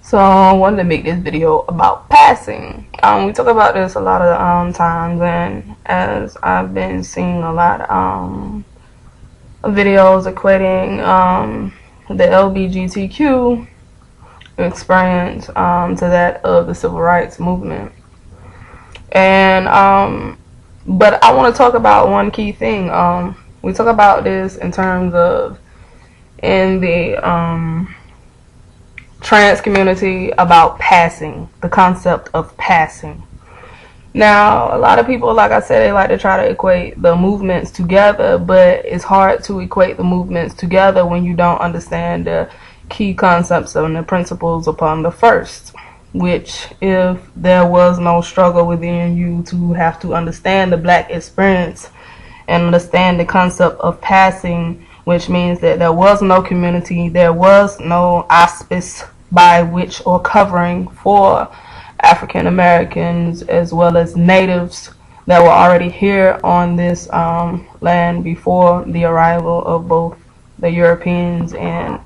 So I wanted to make this video about passing. We talk about this a lot of times, and as I've been seeing a lot of videos equating the LBGTQ experience to that of the civil rights movement. And but I want to talk about one key thing. We talk about this in terms of in the trans community about passing, the concept of passing. Now, a lot of people, like I said, they like to try to equate the movements together, but it's hard to equate the movements together when you don't understand the key concepts and the principles upon the first, which if there was no struggle within you to have to understand the black experience and understand the concept of passing, which means that there was no community, there was no auspice by which or covering for African Americans as well as natives that were already here on this land before the arrival of both the Europeans and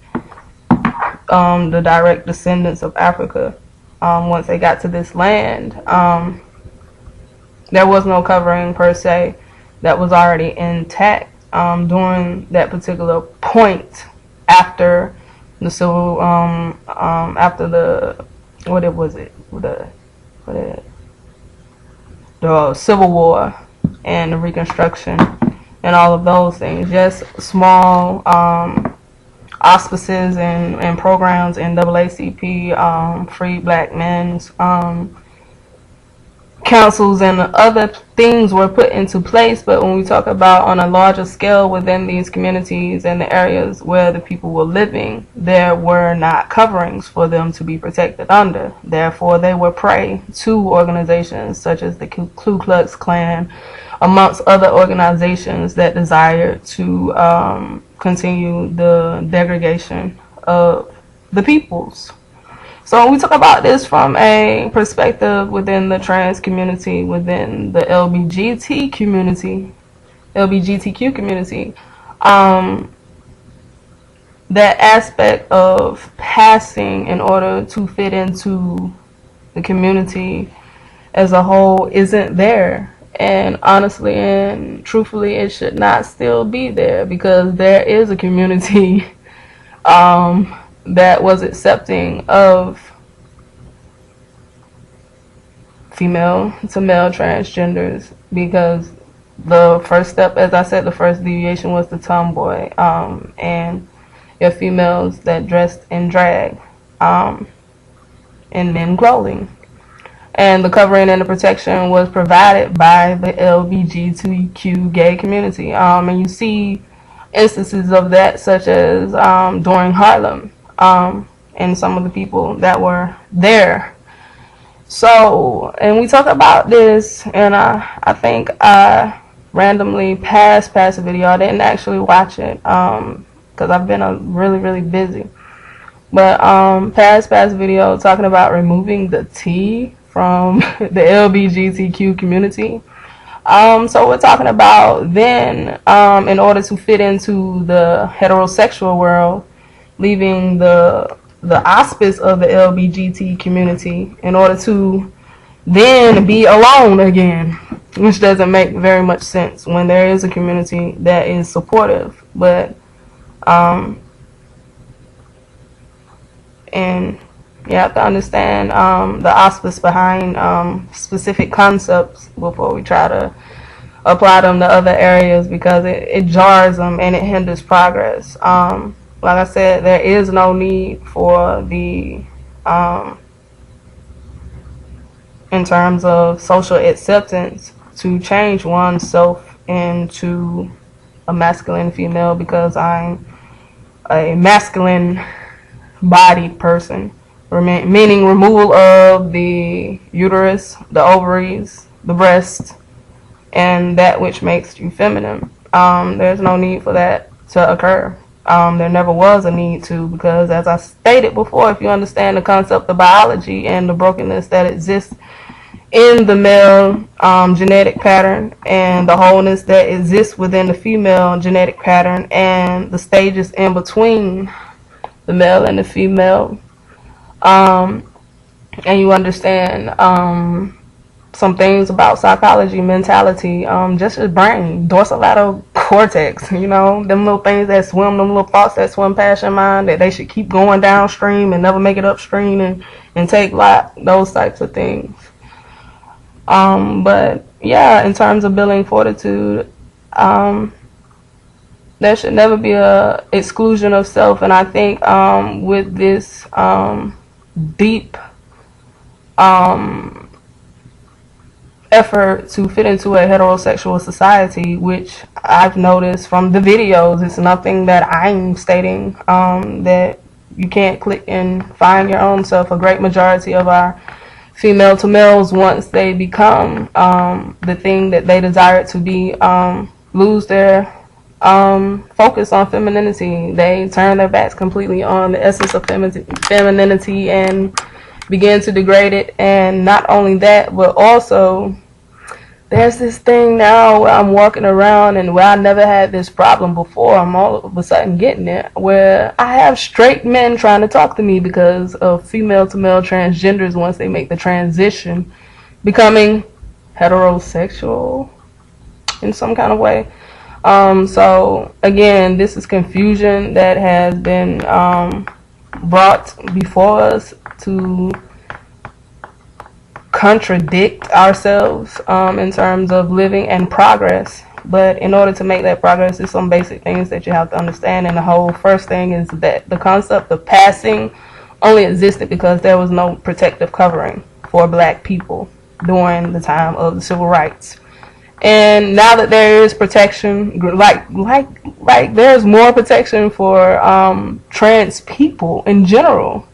the direct descendants of Africa. Once they got to this land, there was no covering per se that was already intact during that particular point after the civil after the the Civil War and the Reconstruction and all of those things. Just small auspices and programs in NAACP, Free Black Men's councils and other things were put into place. But when we talk about on a larger scale within these communities and the areas where the people were living, there were not coverings for them to be protected under. Therefore, they were prey to organizations such as the Ku Klux Klan, amongst other organizations that desired to continue the degradation of the peoples. So we talk about this from a perspective within the trans community, within the LBGTQ community, that aspect of passing in order to fit into the community as a whole isn't there. And honestly and truthfully, it should not still be there, because there is a community that was accepting of female to male transgenders, because the first step, as I said, the first deviation was the tomboy, and your females that dressed in drag, and men clothing. And the covering and the protection was provided by the LBGTQ gay community. And you see instances of that, such as during Harlem, and some of the people that were there. So, and we talk about this, and I think I randomly passed a video. I didn't actually watch it because I've been really busy. But passed video talking about removing the T from the LBGTQ community. So we're talking about then, in order to fit into the heterosexual world, leaving the auspice of the LBGT community in order to then be alone again, which doesn't make very much sense when there is a community that is supportive. But and you have to understand the auspice behind specific concepts before we try to apply them to other areas, because it jars them and it hinders progress. Like I said, there is no need for the, in terms of social acceptance, to change oneself into a masculine female because I'm a masculine bodied person, meaning removal of the uterus, the ovaries, the breast, and that which makes you feminine. There's no need for that to occur. There never was a need to, because as I stated before, if you understand the concept of biology and the brokenness that exists in the male genetic pattern and the wholeness that exists within the female genetic pattern and the stages in between the male and the female, and you understand some things about psychology, mentality, just your brain, dorsolateral cortex, you know, them little things that swim, them little thoughts that swim past your mind, that they should keep going downstream and never make it upstream, and take life, those types of things. But yeah, in terms of building fortitude, there should never be a exclusion of self. And I think with this deep effort to fit into a heterosexual society, which I've noticed from the videos, it's nothing that I'm stating, that you can't click and find your own self. A great majority of our female to males, once they become the thing that they desire to be, lose their focus on femininity. They turn their backs completely on the essence of femininity and begin to degrade it. And not only that, but also there's this thing now where I'm walking around, and where I never had this problem before, I'm all of a sudden getting it, where I have straight men trying to talk to me because of female to male transgenders, once they make the transition, becoming heterosexual in some kind of way. So again, this is confusion that has been brought before us to contradict ourselves in terms of living and progress. But in order to make that progress, there's some basic things that you have to understand. And the whole first thing is that the concept of passing only existed because there was no protective covering for black people during the time of the civil rights. And now that there is protection, like there's more protection for trans people in general,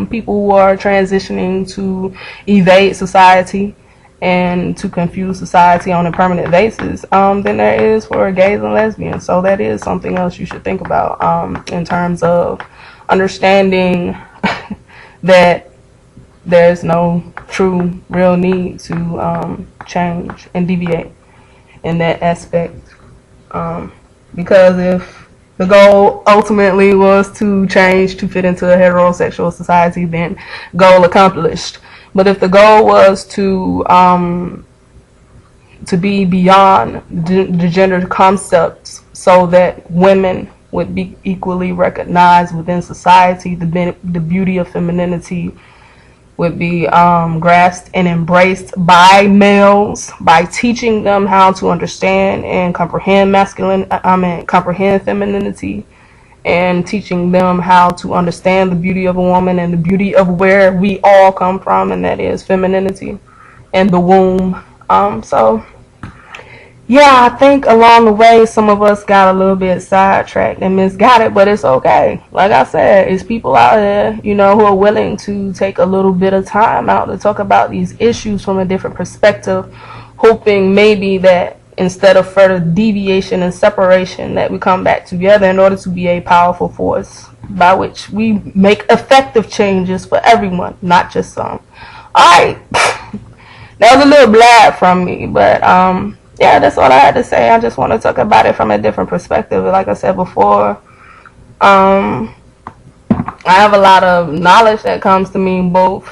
people who are transitioning to evade society and to confuse society on a permanent basis, than there is for gays and lesbians. So that is something else you should think about in terms of understanding that there's no true, real need to change and deviate in that aspect. Because if the goal ultimately was to change to fit into a heterosexual society, then goal accomplished. But if the goal was to be beyond the gender concepts, so that women would be equally recognized within society, the beauty of femininity would be grasped and embraced by males, by teaching them how to understand and comprehend comprehend femininity, and teaching them how to understand the beauty of a woman and the beauty of where we all come from, and that is femininity and the womb. So yeah, I think along the way some of us got a little bit sidetracked and misguided, but it's okay. Like I said, it's people out there, you know, who are willing to take a little bit of time out to talk about these issues from a different perspective, hoping maybe that instead of further deviation and separation, that we come back together in order to be a powerful force by which we make effective changes for everyone, not just some. Alright, that was a little blab from me, but yeah, that's all I had to say. I just want to talk about it from a different perspective. Like I said before, I have a lot of knowledge that comes to me, both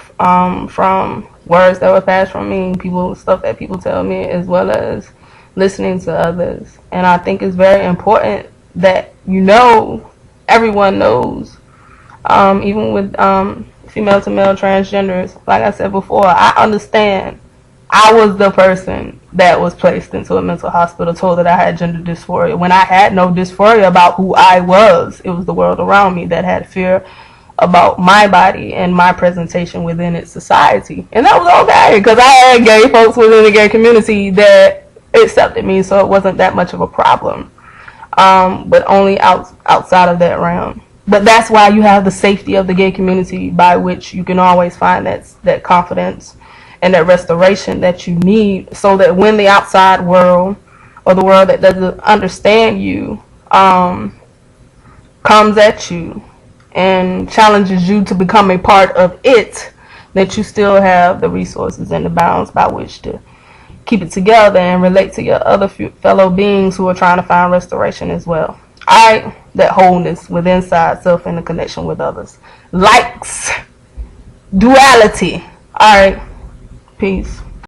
from words that were passed from me, stuff that people tell me, as well as listening to others. And I think it's very important that, you know, everyone knows, even with female to male transgenders. Like I said before, I understand. I was the person that was placed into a mental hospital, told that I had gender dysphoria, when I had no dysphoria about who I was. It was the world around me that had fear about my body and my presentation within its society. And that was okay, because I had gay folks within the gay community that accepted me, so it wasn't that much of a problem. But only outside of that realm. But that's why you have the safety of the gay community, by which you can always find that confidence and that restoration that you need, so that when the outside world, or the world that doesn't understand you, comes at you and challenges you to become a part of it, that you still have the resources and the bounds by which to keep it together and relate to your other fellow beings who are trying to find restoration as well. Alright, that wholeness with inside self and the connection with others. Likes duality. Alright, peace.